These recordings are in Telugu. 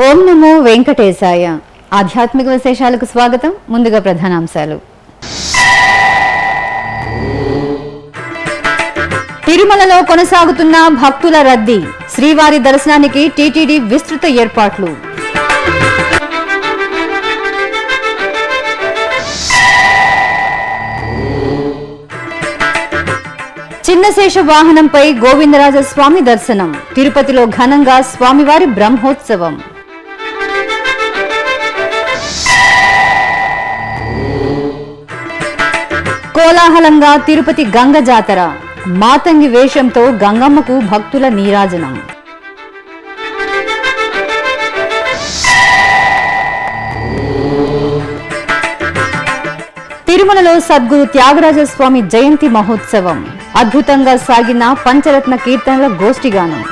ఓం నమో వెంకటేశాయ. ఆధ్యాత్మిక విశేషాలకు స్వాగతం. ముందుగా ప్రధానాంశాలు. తిరుమలలో కొనసాగుతున్న భక్తుల రద్దీ. శ్రీవారి దర్శనానికి టీటీడీ విస్తృత ఏర్పాట్లు. చిన్నశేష వాహనంపై గోవిందరాజస్వామి దర్శనం. తిరుపతిలో ఘనంగా స్వామివారి బ్రహ్మోత్సవం. కోలాహలంగా తిరుపతి గంగ జాతర. మాతంగి వేషంతో గంగమ్మకు భక్తుల నీరాజనం. తిరుమలలో సద్గురు త్యాగరాజస్వామి జయంతి మహోత్సవం. అద్భుతంగా సాగిన పంచరత్న కీర్తనల గోష్ఠిగానం.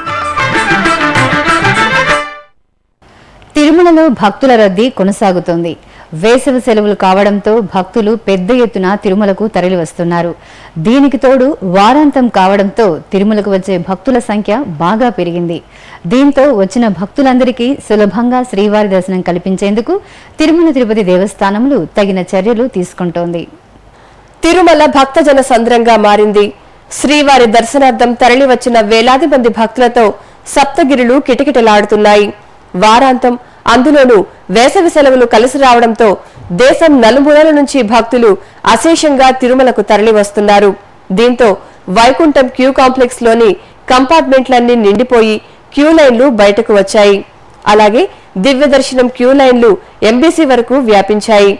తిరుమలలో భక్తుల రద్దీ కొనసాగుతోంది. వేసవి సెలవులు కావడంతో భక్తులు పెద్ద ఎత్తున తిరుమలకు తరలివస్తున్నారు. దీనికి తోడు వారాంతం కావడంతో తిరుమలకు వచ్చే భక్తుల సంఖ్య బాగా పెరిగింది. దీంతో వచ్చిన భక్తులందరికీ సులభంగా శ్రీవారి దర్శనం కల్పించేందుకు తిరుమల తిరుపతి దేవస్థానములు తగిన చర్యలు తీసుకుంటోంది. తిరుమల భక్తజన సంద్రంగా మారింది. శ్రీవారి దర్శనార్థం తరలివచ్చిన వేలాది మంది భక్తులతో సప్తగిరులు కిటకిటలాడుతున్నాయి. వారాంతం, అందులోనూ వేసవి సెలవులు కలిసి రావడంతో దేశం నలుమూలల నుంచి భక్తులు అశేషంగా తిరుమలకు తరలి వస్తున్నారు. దీంతో వైకుంఠం క్యూ కాంప్లెక్స్ లోని కంపార్ట్మెంట్లన్నీ నిండిపోయి క్యూ లైన్లు బయటకు వచ్చాయి. అలాగే దివ్య దర్శనం క్యూ లైన్లు ఎంబీసీ వరకు వ్యాపించాయి.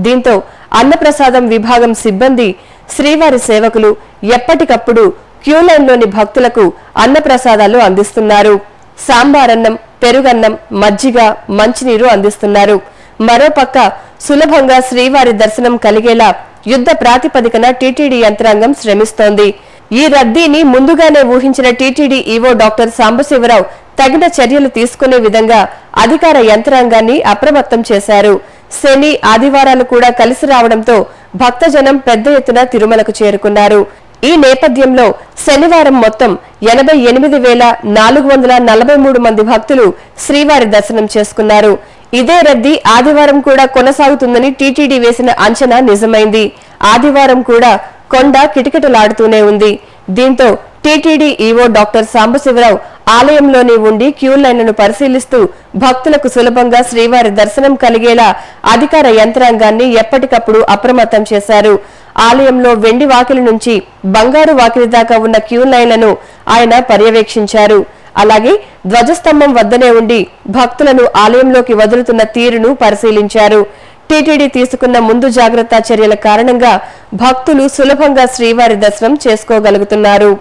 దీంతో అన్నప్రసాదం విభాగం సిబ్బంది, శ్రీవారి సేవకులు ఎప్పటికప్పుడు క్యూ లైన్లోని భక్తులకు అన్నప్రసాదాలు అందిస్తున్నారు. సాంబారన్నం, పెరుగన్నం, మజ్జిగ, మంచినీరు అందిస్తున్నారు. మరోపక్క సులభంగా శ్రీవారి దర్శనం కలిగేలా యుద్ధ ప్రాతిపదికన టీటీడీ యంత్రాంగం శ్రమిస్తోంది. ఈ రద్దీని ముందుగానే ఊహించిన టీటీడీ ఈవో డాక్టర్ సాంబశివరావు తగిన చర్యలు తీసుకునే విధంగా అధికార యంత్రాంగాన్ని అప్రమత్తం చేశారు. శని, ఆదివారాలు కూడా కలిసి రావడంతో భక్తజనం పెద్ద ఎత్తున తిరుమలకు చేరుకున్నారు. ఈ నేపథ్యంలో శనివారం మొత్తం 88,443 మంది భక్తులు శ్రీవారి దర్శనం చేసుకున్నారు. ఇదే రద్దీ ఆదివారం కూడా కొనసాగుతుందని టీటీడీ వేసిన అంచనా నిజమైంది. ఆదివారం కూడా కొండ కిటకిటలాడుతూనే ఉంది. దీంతో టీటీడీ ఈవో డాక్టర్ సాంబశివరావు ఆలయంలోనే ఉండి క్యూ లైన్లను పరిశీలిస్తూ భక్తులకు సులభంగా శ్రీవారి దర్శనం కలిగేలా అధికార యంత్రాంగాన్ని ఎప్పటికప్పుడు అప్రమత్తం చేశారు. ఆలయంలో వెండి వాకిలి నుంచి బంగారు వాకిలి దాకా ఉన్న క్యూ లైన్లను ఆయన పర్యవేక్షించారు. అలాగే ధ్వజస్తంభం వద్దనే ఉండి భక్తులను ఆలయంలోకి వదులుతున్న తీరును పరిశీలించారు. టీటీడీ తీసుకున్న ముందు జాగ్రత్త చర్యల కారణంగా భక్తులు సులభంగా శ్రీవారి దర్శనం చేసుకోగలుగుతున్నారు.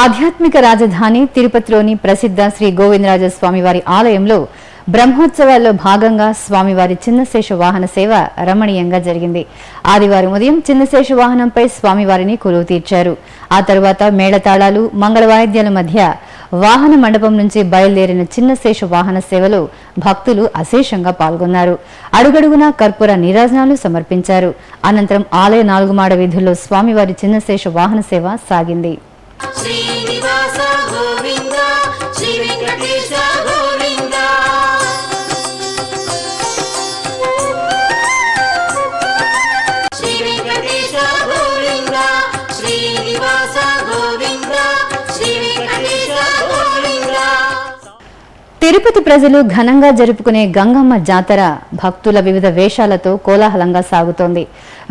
ఆధ్యాత్మిక రాజధాని తిరుపతిలోని ప్రసిద్ధ శ్రీ గోవిందరాజస్వామి వారి ఆలయంలో బ్రహ్మోత్సవాల్లో భాగంగా స్వామివారి చిన్నశేష వాహన సేవ రమణీయంగా జరిగింది. ఆదివారం ఉదయం చిన్నశేష వాహనంపై స్వామివారిని కొలువు తీర్చారు. ఆ తరువాత మేళతాళాలు, మంగళవాయిద్యాల మధ్య వాహన మండపం నుంచి బయలుదేరిన చిన్నశేష వాహన సేవలో భక్తులు అశేషంగా పాల్గొన్నారు. అడుగడుగునా కర్పూర నీరాజనాలు సమర్పించారు. అనంతరం ఆలయ 4 మాడ వీధుల్లో స్వామివారి చిన్నశేష వాహన సేవ సాగింది. తిరుపతి ప్రజలు ఘనంగా జరుపుకునే గంగమ్మ జాతర భక్తుల వివిధ వేషాలతో కోలాహలంగా సాగుతోంది.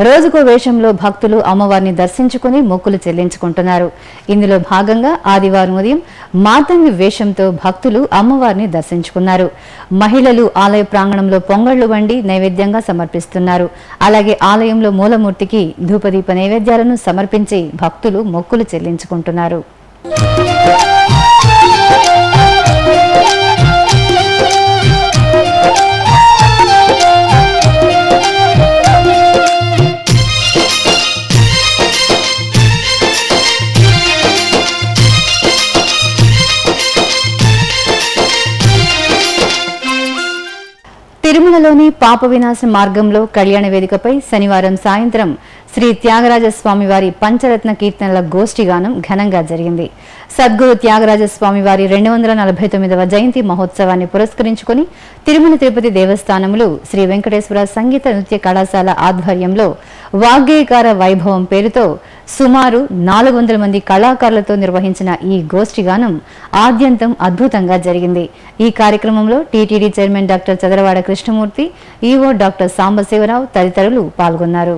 రోజుకో వేషంలో భక్తులు అమ్మవారిని దర్శించుకుని మొక్కులు చెల్లించుకుంటున్నారు. ఇందులో భాగంగా ఆదివారం ఉదయం మాతంగి వేషంతో భక్తులు అమ్మవారిని దర్శించుకున్నారు. మహిళలు ఆలయ ప్రాంగణంలో పొంగళ్లు వండి నైవేద్యంగా సమర్పిస్తున్నారు. అలాగే ఆలయంలో మూలమూర్తికి ధూపదీప నైవేద్యాలను సమర్పించి భక్తులు మొక్కులు చెల్లించుకుంటున్నారు. తిరుమలలోని పాప వినాశ మార్గంలో కళ్యాణ వేదికపై శనివారం సాయంత్రం శ్రీ త్యాగరాజ స్వామి వారి పంచరత్న కీర్తనల గోష్ఠిగానం ఘనంగా జరిగింది. సద్గురు త్యాగరాజ స్వామి వారి 249వ జయంతి మహోత్సవాన్ని పురస్కరించుకుని తిరుమల తిరుపతి దేవస్థానములు శ్రీ వెంకటేశ్వర సంగీత నృత్య కళాశాల ఆధ్వర్యంలో వాగ్గేయకార వైభవం పేరుతో సుమారు 400 మంది కళాకారులతో నిర్వహించిన ఈ గోష్ఠిగానం ఆద్యంతం అద్భుతంగా జరిగింది. ఈ కార్యక్రమంలో TTD chairman doctor Chadaravada Krishnamurthy, EO doctor Sambasivarao తదితరులు పాల్గొన్నారు.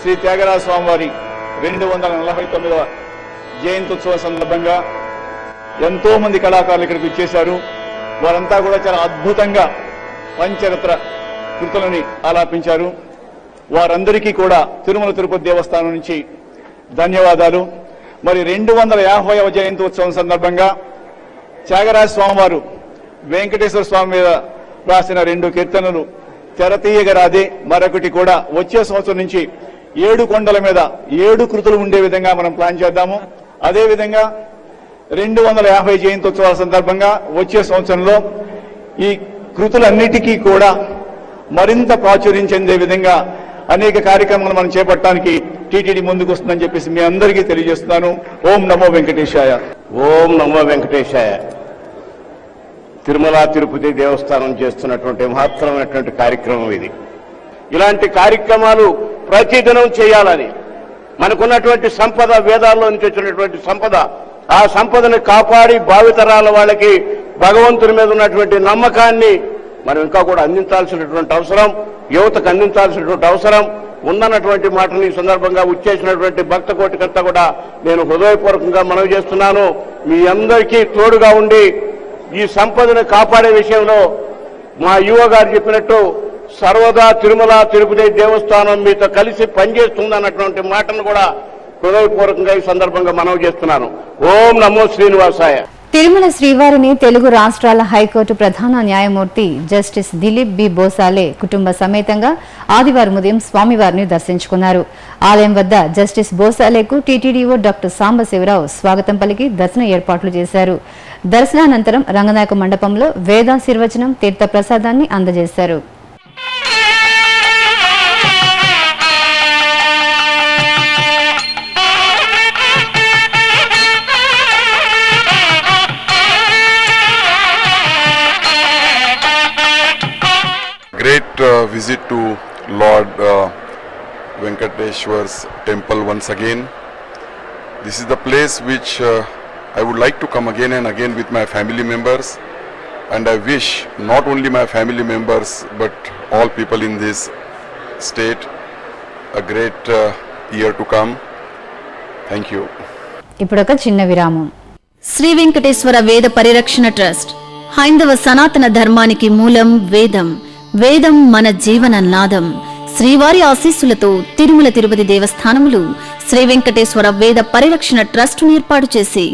శ్రీ త్యాగరాజ స్వామివారి 249వ జయంత్యుత్సవ సందర్భంగా ఎంతో మంది కళాకారులు ఇక్కడికి వచ్చేశారు. వారంతా కూడా చాలా అద్భుతంగా పంచరత్న కృతులని ఆలాపించారు. వారందరికీ కూడా తిరుమల తిరుపతి దేవస్థానం నుంచి ధన్యవాదాలు. మరి 250వ జయంత్యుత్సవం సందర్భంగా త్యాగరాజ స్వామివారు వెంకటేశ్వర స్వామి మీద రాసిన 2 కీర్తనలు తెరతీయగరాదే, మరొకటి కూడా వచ్చే సంవత్సరం నుంచి 7 కొండల మీద 7 కృతులు ఉండే విధంగా మనం ప్లాన్ చేద్దాము. అదేవిధంగా 250 జయంత్యుత్సవాల సందర్భంగా వచ్చే సంవత్సరంలో ఈ కృతులన్నిటికీ కూడా మరింత ప్రాచుర్యం చెందే విధంగా అనేక కార్యక్రమాలు మనం చేపట్టడానికి టీటీడీ ముందుకు వస్తుందని చెప్పేసి మీ అందరికీ తెలియజేస్తున్నాను. ఓం నమో వెంకటేశాయ. ఓం నమో వెంకటేశాయ. తిరుమల తిరుపతి దేవస్థానం చేస్తున్నటువంటి మహత్తరమైనటువంటి కార్యక్రమం ఇది. ఇలాంటి కార్యక్రమాలు ప్రతిదినం చేయాలని, మనకున్నటువంటి సంపద, వేదాల్లో నుంచి వచ్చినటువంటి సంపద, ఆ సంపదను కాపాడి భావితరాల వాళ్ళకి భగవంతుని మీద ఉన్నటువంటి నమ్మకాన్ని మనం ఇంకా కూడా అందించాల్సినటువంటి అవసరం, యువతకు అందించాల్సినటువంటి అవసరం ఉందన్నటువంటి మాటని ఈ సందర్భంగా ఉచ్చేసినటువంటి భక్త కోటికంతా కూడా నేను హృదయపూర్వకంగా మనవి చేస్తున్నాను. మీ అందరికీ తోడుగా ఉండి ఈ సంపదను కాపాడే విషయంలో మా యువ గారు చెప్పినట్టు సర్వదా తిరుమల తిరుపతి దేవస్థానం మీతో కలిసి పనిచేస్తుందన్నటువంటి మాటను కూడా హృదయపూర్వకంగా ఈ సందర్భంగా మనవి చేస్తున్నాను. ఓం నమో శ్రీనివాసాయ. తిరుమల శ్రీవారిని తెలుగు రాష్ట్రాల హైకోర్టు ప్రధాన న్యాయమూర్తి జస్టిస్ దిలీప్ బి బోసాలే కుటుంబ సమేతంగా ఆదివారం ఉదయం స్వామివారిని దర్శించుకున్నారు. ఆలయం వద్ద జస్టిస్ బోసాలేకు టీటీడీఓ డాక్టర్ సాంబశివరావు స్వాగతం పలికి దర్శన ఏర్పాట్లు చేశారు. దర్శనానంతరం రంగనాయక మండపంలో వేదాశీర్వచనం, తీర్థ ప్రసాదాన్ని అందజేశారు. Great visit to Lord Venkateshwar's temple once again. This is the place which I would like to come again and again with my family members, and I wish not only my family members but all people in this state a great year to come. Thank you. ఇప్పుడొక చిన్న విరామం. శ్రీ వెంకటేశ్వర వేద పరిరక్షణ ట్రస్ట్ హైందవ సనాతన ధర్మానికి మూలం వేదం. వేదం మన జీవన నాదం. శ్రీవారి ఆశీస్సులతో తిరుమల తిరుపతి దేవస్థానములు శ్రీ వెంకటేశ్వర వేద పరిరక్షణ ట్రస్టును ఏర్పాటు చేసి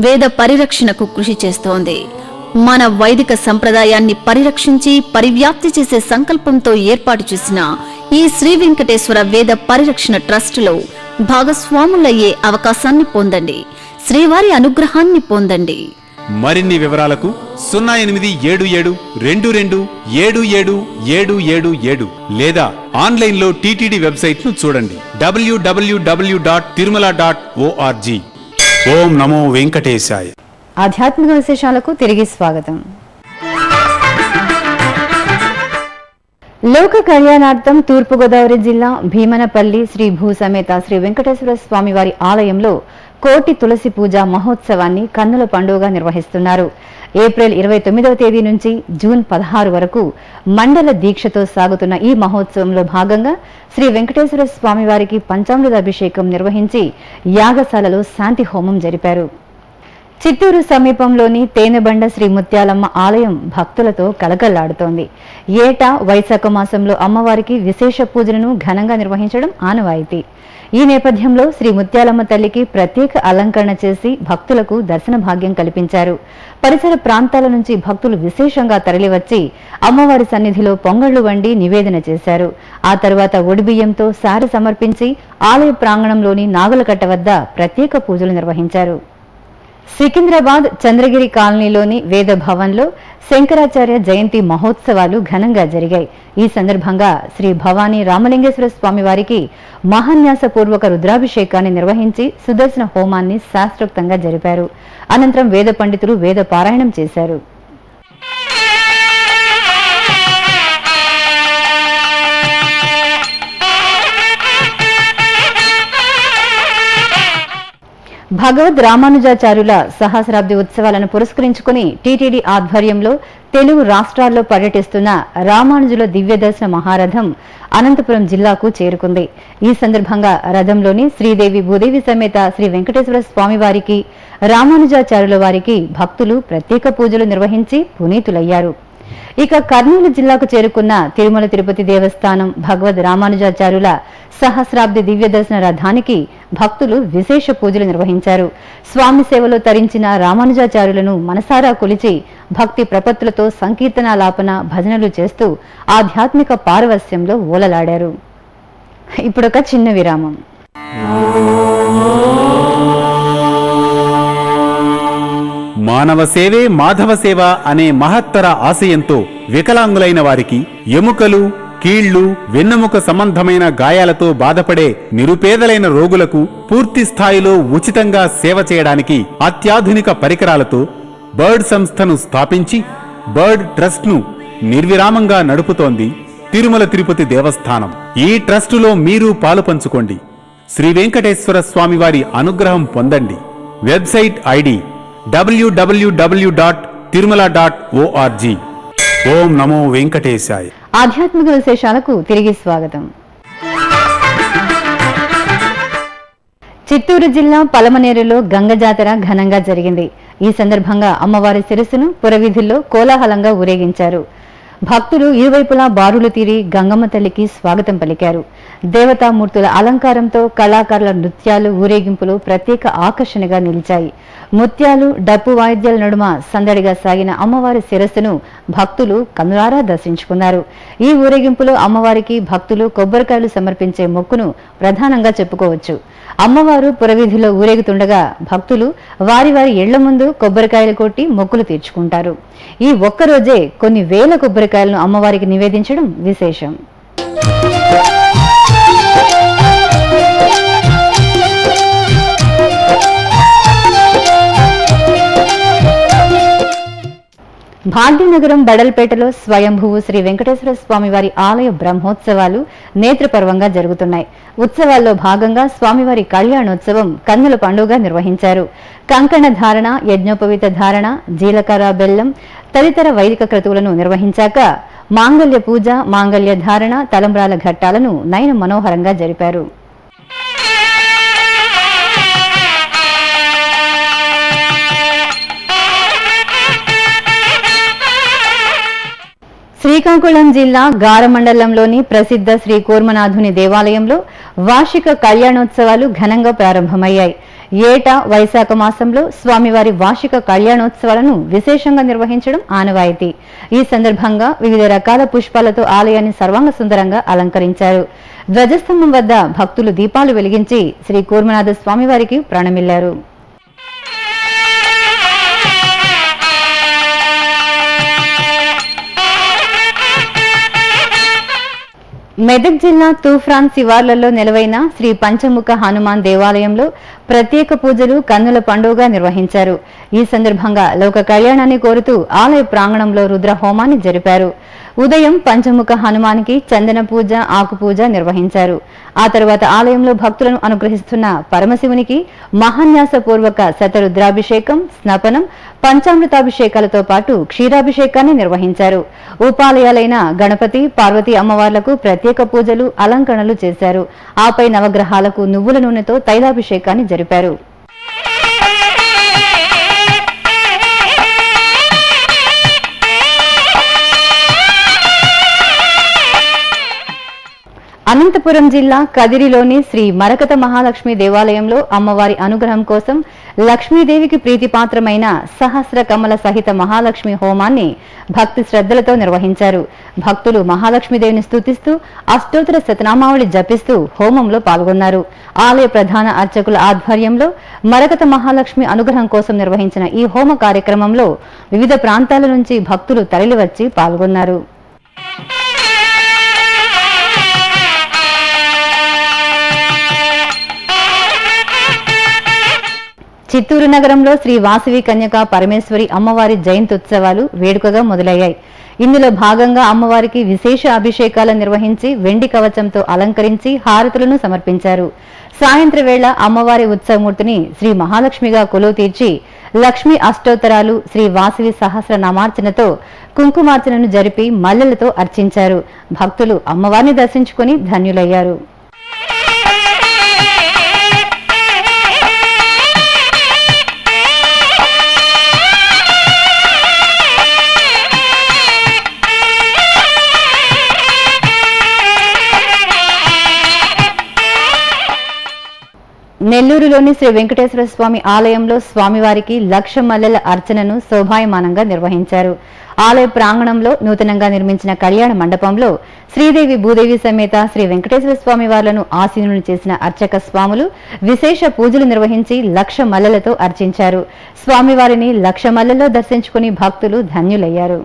వేద పరిరక్షణకు కృషి చేస్తోంది. మన వైదిక సంప్రదాయాన్ని పరిరక్షించి పరివ్యాప్తి చేసే సంకల్పంతో ఏర్పాటు చేసిన ఈ శ్రీ వెంకటేశ్వర వేద పరిరక్షణ ట్రస్టులో భాగస్వాములయ్యే అవకాశాన్ని పొందండి. శ్రీవారి అనుగ్రహాన్ని పొందండి. మరిన్ని వివరాలకు 0877227777 లేదా ఆన్లైన్లో టీటీడీ వెబ్సైట్ ను చూడండి www.tirumala.org. ఓం నమో వెంకటేశాయ. ఆధ్యాత్మిక విశేషాలకు తిరిగి స్వాగతం. లోక కళ్యాణార్థం తూర్పుగోదావరి జిల్లా భీమనపల్లి శ్రీ భూసమేత శ్రీ వెంకటేశ్వర స్వామి వారి ఆలయంలో కోటి తులసి పూజ మహోత్సవాన్ని కన్నుల పండుగ నిర్వహిస్తున్నారు. ఏప్రిల్ 29వ తేదీ నుంచి జూన్ 16 వరకు మండల దీక్షతో సాగుతున్న ఈ మహోత్సవంలో భాగంగా శ్రీ వెంకటేశ్వర స్వామి వారికి పంచామృత అభిషేకం నిర్వహించి యాగశాలలో శాంతి హోమం జరిపారు. చిత్తూరు సమీపంలోని తేనెబండ శ్రీ ముత్యాలమ్మ ఆలయం భక్తులతో కలకల్లాడుతోంది. ఏటా వైశాఖ మాసంలో అమ్మవారికి విశేష పూజలను ఘనంగా నిర్వహించడం ఆనవాయితీ. ఈ నేపథ్యంలో శ్రీ ముత్యాలమ్మ తల్లికి ప్రత్యేక అలంకరణ చేసి భక్తులకు దర్శన భాగ్యం కల్పించారు. పరిసర ప్రాంతాల నుంచి భక్తులు విశేషంగా తరలివచ్చి అమ్మవారి సన్నిధిలో పొంగళ్లు వండి నివేదన చేశారు. ఆ తర్వాత ఒడిబియ్యంతో సారె సమర్పించి ఆలయ ప్రాంగణంలోని నాగులకట్ట వద్ద ప్రత్యేక పూజలు నిర్వహించారు. సికింద్రాబాద్ చంద్రగిరి కాలనీలోని వేద భవన్లో శంకరాచార్య జయంతి మహోత్సవాలు ఘనంగా జరిగాయి. ఈ సందర్భంగా శ్రీ భవానీ రామలింగేశ్వర స్వామి వారికి మహాన్యాసపూర్వక రుద్రాభిషేకాన్ని నిర్వహించి సుదర్శన హోమాన్ని శాస్త్రోక్తంగా జరిపారు. అనంతరం వేద పండితులు వేద పారాయణం చేశారు. భగవద్ రామానుజాచార్యుల సహస్రాబ్ది ఉత్సవాలను పురస్కరించుకుని టీటీడీ ఆధ్వర్యంలో తెలుగు రాష్ట్రాల్లో పర్యటిస్తున్న రామానుజుల దివ్యదర్శన మహారథం అనంతపురం జిల్లాకు చేరుకుంది. ఈ సందర్భంగా రథంలోని శ్రీదేవి భూదేవి సమేత శ్రీ వెంకటేశ్వర స్వామి వారికి రామానుజాచార్యుల వారికి భక్తులు ప్రత్యేక పూజలు నిర్వహించి పునీతులయ్యారు. ఇక కర్నూలు జిల్లాకు చేరుకున్న తిరుమల తిరుపతి దేవస్థానం భగవద్ రామానుజాచార్యుల సహస్రాబ్ది దివ్య దర్శన రథానికి భక్తులు విశేష పూజలు నిర్వహించారు. స్వామి సేవలో తరించిన రామానుజాచార్యులను మనసారా కొలిచి భక్తి ప్రపత్తులతో సంకీర్తనాలాపన భజనలు చేస్తూ ఆధ్యాత్మిక పారవస్యంలో ఓలలాడారు. ఇప్పుడొక చిన్న విరామం. మానవ సేవే మాధవ సేవ అనే మహత్తర ఆశయంతో వికలాంగులైన వారికి ఎముకలు, కీళ్లు, వెన్నెముక సంబంధమైన గాయాలతో బాధపడే నిరుపేదలైన రోగులకు పూర్తి స్థాయిలో ఉచితంగా సేవ చేయడానికి అత్యాధునిక పరికరాలతో బర్డ్ సంస్థను స్థాపించి బర్డ్ ట్రస్ట్ ను నిర్విరామంగా నడుపుతోంది తిరుమల తిరుపతి దేవస్థానం. ఈ ట్రస్టులో మీరు పాలు పంచుకోండి. శ్రీ వెంకటేశ్వర స్వామివారి అనుగ్రహం పొందండి. Website ID www.tirumala.org. ఓం నమో వెంకటేశాయ. ఆధ్యాత్మిక విశేషాలకు తిరిగి స్వాగతం. చిత్తూరు జిల్లా పలమనేరులో గంగ జాతర ఘనంగా జరిగింది. ఈ సందర్భంగా అమ్మవారి శిరస్సును పురవీధుల్లో కోలాహలంగా ఊరేగించారు. భక్తులు ఇరువైపులా బారులు తీరి గంగమ్మ తల్లికి స్వాగతం పలికారు. దేవతామూర్తుల అలంకారంతో కళాకారుల నృత్యాలు, ఊరేగింపులు ప్రత్యేక ఆకర్షణగా నిలిచాయి. ముత్యాలు, డప్పు వాయిద్యాల నడుమ సందడిగా సాగిన అమ్మవారి శిరస్సును భక్తులు కనులారా దర్శించుకున్నారు. ఈ ఊరేగింపులో అమ్మవారికి భక్తులు కొబ్బరికాయలు సమర్పించే మొక్కును ప్రధానంగా చెప్పుకోవచ్చు. అమ్మవారు పురవీధిలో ఊరేగుతుండగా భక్తులు వారి వారి ఇళ్ల ముందు కొబ్బరికాయలు కొట్టి మొక్కులు తీర్చుకుంటారు. ఈ ఒక్కరోజే కొన్ని వేల కొబ్బరికాయలను అమ్మవారికి నివేదించడం విశేషం. భాగ్యనగరం బడల్పేటలో స్వయంభువు శ్రీ వెంకటేశ్వర స్వామివారి ఆలయ బ్రహ్మోత్సవాలు నేత్రపర్వంగా జరుగుతున్నాయి. ఉత్సవాల్లో భాగంగా స్వామివారి కళ్యాణోత్సవం కన్నుల పండుగ నిర్వహించారు. కంకణ ధారణ, యజ్ఞోపవీత ధారణ, జీలకర్ర, బెల్లం తదితర వైదిక క్రతువులను నిర్వహించాక మాంగళ్య పూజ, మాంగళ్య ధారణ, తలంబ్రాల ఘట్టాలను నయన మనోహరంగా జరిపారు. శ్రీకాకుళం జిల్లా గార మండలంలోని ప్రసిద్ధ శ్రీ కూర్మనాథుని దేవాలయంలో వార్షిక కళ్యాణోత్సవాలు ఘనంగా ప్రారంభమయ్యాయి. ఏటా వైశాఖ మాసంలో స్వామివారి వార్షిక కళ్యాణోత్సవాలను విశేషంగా నిర్వహించడం ఆనవాయితీ. ఈ సందర్భంగా వివిధ రకాల పుష్పాలతో ఆలయాన్ని సర్వాంగ సుందరంగా అలంకరించారు. ధ్వజస్తంభం వద్ద భక్తులు దీపాలు వెలిగించి శ్రీ కూర్మనాథ స్వామివారికి ప్రాణమిల్లారు. మెదక్ జిల్లా తూఫ్రాన్ శివార్లలో నెలవైన శ్రీ పంచముఖ హనుమాన్ దేవాలయంలో ప్రత్యేక పూజలు కన్నుల పండుగ నిర్వహించారు. ఈ సందర్భంగా లోక కళ్యాణాన్ని కోరుతూ ఆలయ ప్రాంగణంలో రుద్ర హోమాన్ని జరిపారు. ఉదయం పంచముఖ హనుమానికి చందన పూజ, ఆకు పూజ నిర్వహించారు. ఆ తరువాత ఆలయంలో భక్తులను అనుగ్రహిస్తున్న పరమశివునికి మహాన్యాసపూర్వక శతరుద్రాభిషేకం, స్నపనం, పంచామృతాభిషేకాలతో పాటు క్షీరాభిషేకాన్ని నిర్వహించారు. ఉపాలయాలైన గణపతి, పార్వతీ అమ్మవార్లకు ప్రత్యేక పూజలు, అలంకరణలు చేశారు. ఆపై నవగ్రహాలకు నువ్వుల నూనెతో తైలాభిషేకాన్ని జరిపారు. అనంతపురం జిల్లా కదిరిలోని శ్రీ మరకత మహాలక్ష్మి దేవాలయంలో అమ్మవారి అనుగ్రహం కోసం లక్ష్మీదేవికి ప్రీతిపాత్రమైన సహస్ర కమల సహిత మహాలక్ష్మి హోమాన్ని భక్తి శ్రద్ధలతో నిర్వహించారు. భక్తులు మహాలక్ష్మీదేవిని స్తుతిస్తూ అష్టోత్తర శతనామావళి జపిస్తూ హోమంలో పాల్గొన్నారు. ఆలయ ప్రధాన అర్చకుల ఆధ్వర్యంలో మరకత మహాలక్ష్మి అనుగ్రహం కోసం నిర్వహించిన ఈ హోమ కార్యక్రమంలో వివిధ ప్రాంతాల నుంచి భక్తులు తరలివచ్చి పాల్గొన్నారు. చిత్తూరు నగరంలో శ్రీ వాసవి కన్యకా పరమేశ్వరి అమ్మవారి జయంత్యుత్సవాలు వేడుకగా మొదలయ్యాయి. ఇందులో భాగంగా అమ్మవారికి విశేష అభిషేకాలను నిర్వహించి వెండి కవచంతో అలంకరించి హారతులను సమర్పించారు. సాయంత్రం వేళ అమ్మవారి ఉత్సవమూర్తిని శ్రీ మహాలక్ష్మిగా కొలువు తీర్చి లక్ష్మీ అష్టోత్తరాలు, శ్రీ వాసవి సహస్రనామార్చనతో కుంకుమార్చనను జరిపి మల్లెలతో అర్చించారు. భక్తులు అమ్మవారిని దర్శించుకుని ధన్యులయ్యారు. నెల్లూరులోని శ్రీ వెంకటేశ్వర స్వామి ఆలయంలో స్వామివారికి 1,00,000 మల్లెల అర్చనను శోభాయమానంగా నిర్వహించారు. ఆలయ ప్రాంగణంలో నూతనంగా నిర్మించిన కళ్యాణ మండపంలో శ్రీదేవి భూదేవి సమేత శ్రీ వెంకటేశ్వర స్వామి వార్లను ఆసీనులు చేసిన అర్చక స్వాములు విశేష పూజలు నిర్వహించి 1,00,000 మల్లెలతో అర్చించారు. స్వామివారిని 1,00,000 మల్లెల్లో దర్శించుకుని భక్తులు ధన్యులయ్యారు.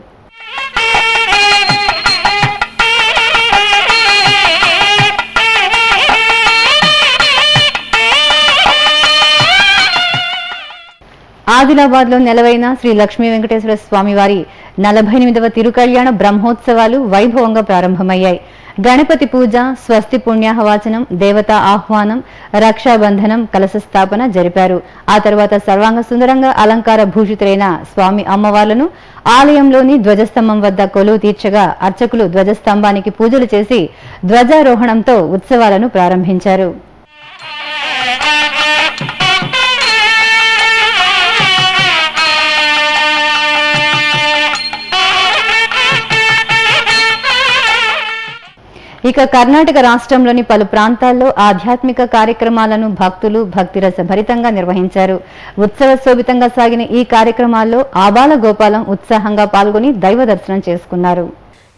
ఆదిలాబాద్ లో నెలవైన శ్రీ లక్ష్మీ వెంకటేశ్వర స్వామి వారి 48వ తిరుకళ్యాణ బ్రహ్మోత్సవాలు వైభవంగా ప్రారంభమయ్యాయి. గణపతి పూజ, స్వస్తి పుణ్యాహవాచనం, దేవతా ఆహ్వానం, రక్షాబంధనం, కలశ స్థాపన జరిపారు. ఆ తర్వాత సర్వాంగ సుందరంగా అలంకార భూషితులైన స్వామి అమ్మవార్లను ఆలయంలోని ధ్వజస్తంభం వద్ద కొలువు తీర్చగా అర్చకులు ధ్వజస్తంభానికి పూజలు చేసి ధ్వజారోహణంతో ఉత్సవాలను ప్రారంభించారు. ఇక కర్ణాటక రాష్ట్రంలోని పలు ప్రాంతాల్లో ఆధ్యాత్మిక కార్యక్రమాలను భక్తులు భక్తిరస భరితంగా నిర్వహించారు. ఉత్సవ శోభితంగా సాగిన ఈ కార్యక్రమాల్లో ఆబాల గోపాలం ఉత్సాహంగా పాల్గొని దైవ దర్శనం చేసుకున్నారు.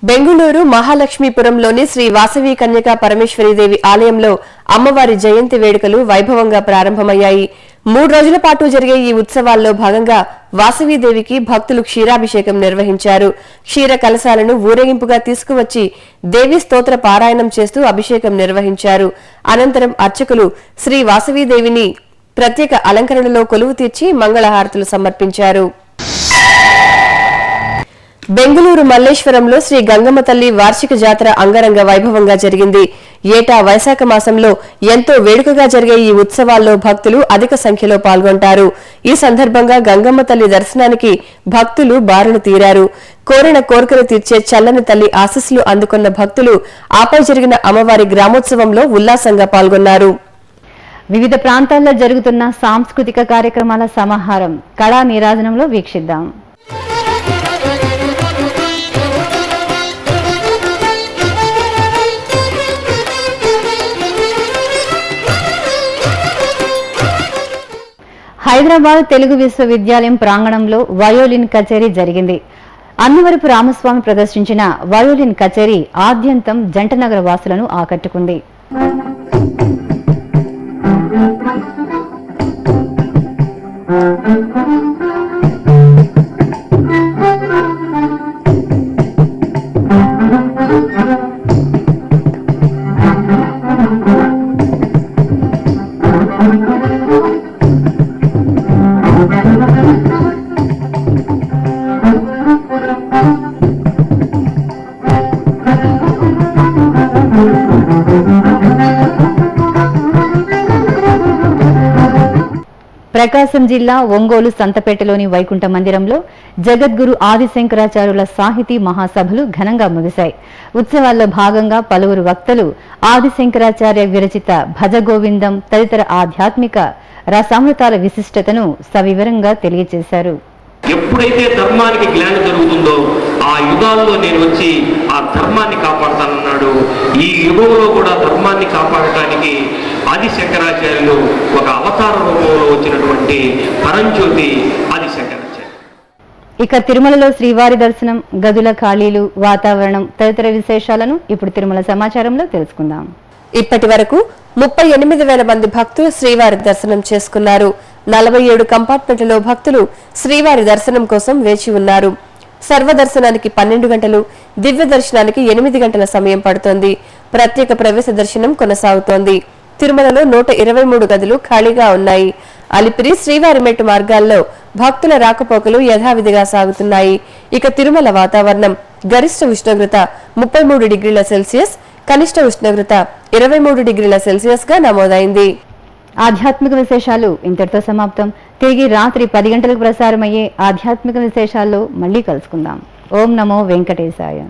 బెంగుళూరు మహాలక్ష్మీపురంలోని శ్రీ వాసవి కన్యకా పరమేశ్వరీదేవి ఆలయంలో అమ్మవారి జయంతి వేడుకలు వైభవంగా ప్రారంభమయ్యాయి. 3 రోజుల పాటు జరిగే ఈ ఉత్సవాల్లో భాగంగా వాసవీదేవికి భక్తులు క్షీరాభిషేకం నిర్వహించారు. క్షీర కలశాలను ఊరేగింపుగా తీసుకువచ్చి దేవి స్తోత్ర పారాయణం చేస్తూ అభిషేకం నిర్వహించారు. అనంతరం అర్చకులు శ్రీ వాసవీదేవిని ప్రత్యేక అలంకరణలో కొలువు తీర్చి మంగళహారతులు సమర్పించారు. బెంగుళూరు మల్లేశ్వరంలో శ్రీ గంగమ్మ తల్లి వార్షిక జాతర అంగరంగ వైభవంగా జరిగింది. ఏటా వైశాఖ మాసంలో ఎంతో వేడుకగా జరిగే ఈ ఉత్సవాల్లో భక్తులు అధిక సంఖ్యలో పాల్గొంటారు. ఈ సందర్భంగా గంగమ్మ తల్లి దర్శనానికి భక్తులు బారులు తీరారు. కోరిన కోరికలు తీర్చే చల్లని తల్లి ఆశీస్సులు అందుకున్న భక్తులు ఆపై జరిగిన అమ్మవారి గ్రామోత్సవంలో ఉల్లాసంగా పాల్గొన్నారు. వివిధ ప్రాంతాల్లో జరుగుతున్న సాంస్కృతిక కార్యక్రమాల సమాహారం కళా నీరాజనంలో వీక్షిద్దాం. హైదరాబాద్ తెలుగు విశ్వవిద్యాలయం ప్రాంగణంలో వయోలిన్ కచేరీ జరిగింది. అన్నవరపు రామస్వామి ప్రదర్శించిన వయోలిన్ కచేరీ ఆద్యంతం జంటనగర వాసులను ఆకట్టుకుంది. ప్రకాశం జిల్లా ఒంగోలు సంతపేటలోని వైకుంఠ మందిరంలో జగద్గురు ఆదిశంకరాచార్యుల సాహితీ మహాసభలు ఘనంగా ముగిశాయి. ఉత్సవాల్లో భాగంగా పలువురు వక్తలు ఆదిశంకరాచార్య విరచిత భజగోవిందం తదితర ఆధ్యాత్మిక రసామృతాల విశిష్టతను సవివరంగా తెలియజేశారు. ఎప్పుడైతే ధర్మానికి గ్లాని జరుగుతుందో ఆ యుగాల్లో నేను వచ్చి ఆ ధర్మాన్ని కాపాడుతానన్నాడు. ఈ యుగంలో కూడా ధర్మాన్ని కాపాడటానికి ఆది శంకరాచార్యులు ఒక అవతార రూపంలో వచ్చినటువంటి పరంజ్యోతి ఆది శంకరాచార్య. ఇక తిరుమలలో శ్రీవారి దర్శనం, గదుల ఖాళీలు, వాతావరణం తదితర విశేషాలను ఇప్పుడు తిరుమల సమాచారంలో తెలుసుకుందాం. ఇప్పటి వరకు 38,000 మంది భక్తులు శ్రీవారి దర్శనం చేసుకున్నారు. 47 కంపార్ట్మెంట్లలో భక్తులు శ్రీవారి దర్శనం కోసం వేచి ఉన్నారు. సర్వదర్శనానికి 12 గంటలు, దివ్య దర్శనానికి 8 గంటల సమయం పడుతోంది. ప్రత్యేక ప్రవేశ దర్శనం కొనసాగుతోంది. తిరుమలలో 123 గదులు ఖాళీగా ఉన్నాయి. అలిపిరి, శ్రీవారి మెట్టు మార్గాల్లో భక్తుల రాకపోకలు యథావిధిగా సాగుతున్నాయి. ఇక తిరుమల వాతావరణం గరిష్ట ఉష్ణోగ్రత 33 డిగ్రీల సెల్సియస్, కనిష్ట ఉష్ణోగ్రత 23 డిగ్రీల సెల్సియస్ గా నమోదైంది. ఆధ్యాత్మిక విశేషాలు ఇంతటితో సమాప్తం. తిరిగి రాత్రి 10 గంటలకు ప్రసారమయ్యే ఆధ్యాత్మిక విశేషాల్లో మళ్ళీ కలుసుకుందాం. ఓం నమో వెంకటేశాయ.